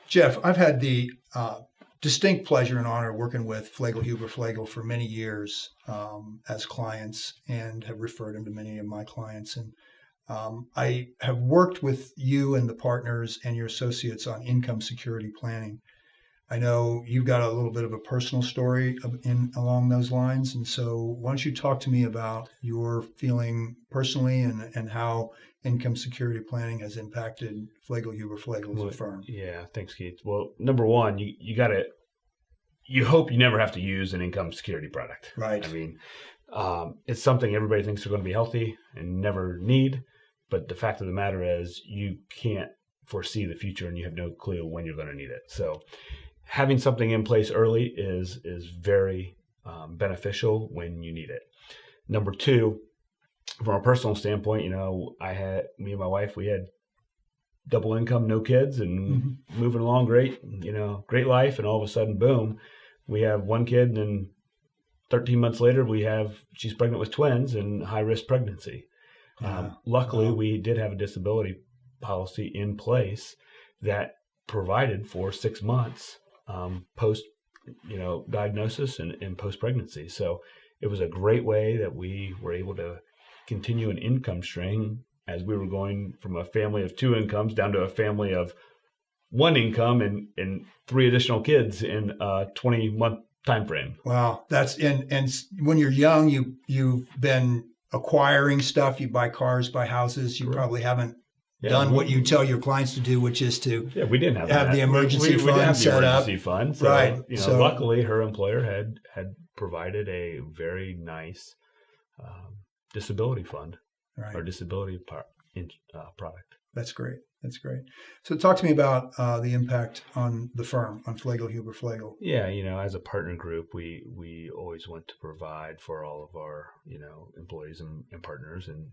Jeff, I've had the distinct pleasure and honor working with Flagel Huber Flagel for many years as clients, and have referred them to many of my clients. And I have worked with you and the partners and your associates on income security planning. I know you've got a little bit of a personal story along those lines. And so why don't you talk to me about your feeling personally and how income security planning has impacted Flagel Huber Flagel as a firm? Yeah, thanks, Keith. Well, number one, you hope you never have to use an income security product. Right. I mean, it's something everybody thinks they're going to be healthy and never need. But the fact of the matter is you can't foresee the future and you have no clue when you're going to need it. So having something in place early is very beneficial when you need it. Number two, from a personal standpoint, me and my wife, we had double income, no kids, and moving along great, great life. And all of a sudden, boom, we have one kid, and then 13 months later, she's pregnant with twins and high risk pregnancy. Luckily, we did have a disability policy in place that provided for 6 months post, diagnosis and post pregnancy. So it was a great way that we were able to continue an income stream as we were going from a family of 2 incomes down to a family of 1 income and 3 additional kids in a 20-month time frame. Wow, and when you're young, you've been acquiring stuff. You buy cars, buy houses. You probably haven't done what you tell your clients to do, which is to we didn't have the emergency fund we didn't have set the up. Emergency fund, so, right. So luckily, her employer had provided a very nice disability fund or disability product. That's great. That's great. So talk to me about the impact on the firm, on Flagel Huber Flagel. Yeah, as a partner group, we always want to provide for all of our, employees and partners. And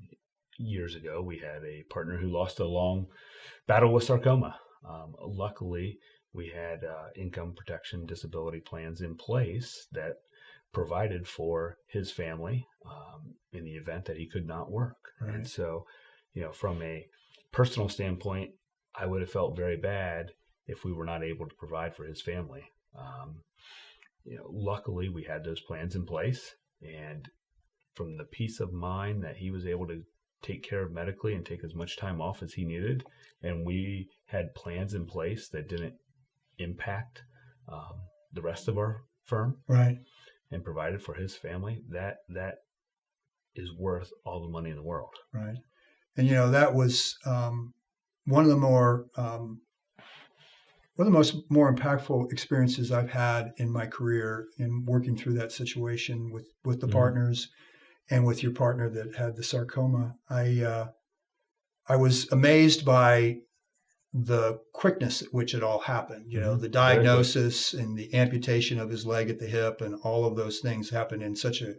years ago, we had a partner who lost a long battle with sarcoma. Luckily, we had income protection disability plans in place that provided for his family in the event that he could not work. Right. And so, from a personal standpoint, I would have felt very bad if we were not able to provide for his family. Luckily, we had those plans in place, and from the peace of mind that he was able to take care of medically and take as much time off as he needed, and we had plans in place that didn't impact the rest of our firm, right, and provided for his family, that is worth all the money in the world. Right. And that was one of the most more impactful experiences I've had in my career in working through that situation with the partners and with your partner that had the sarcoma. I was amazed by the quickness at which it all happened. The diagnosis and the amputation of his leg at the hip and all of those things happened in such a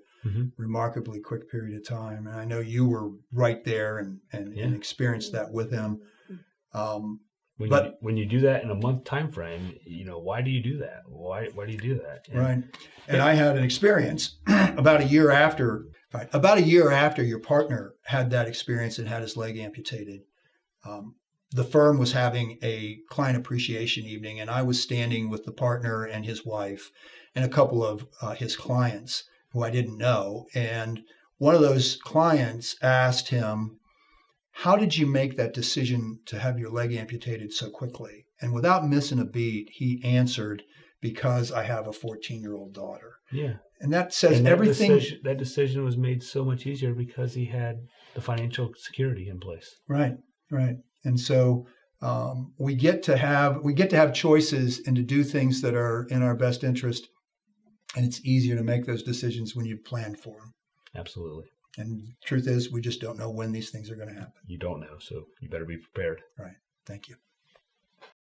remarkably quick period of time. And I know you were right there and experienced that with him. When you do that in a month time frame, why do you do that? Why do you do that? Right. And I had an experience about a year after your partner had that experience and had his leg amputated. The firm was having a client appreciation evening, and I was standing with the partner and his wife and a couple of his clients who I didn't know. And one of those clients asked him, "How did you make that decision to have your leg amputated so quickly?" And without missing a beat, he answered, "Because I have a 14-year-old daughter." Yeah. And that says everything. That decision was made so much easier because he had the financial security in place. Right, right. And so we get to have choices and to do things that are in our best interest. And it's easier to make those decisions when you've planned for them. Absolutely. And the truth is, we just don't know when these things are going to happen. You don't know, so you better be prepared. Right. Thank you.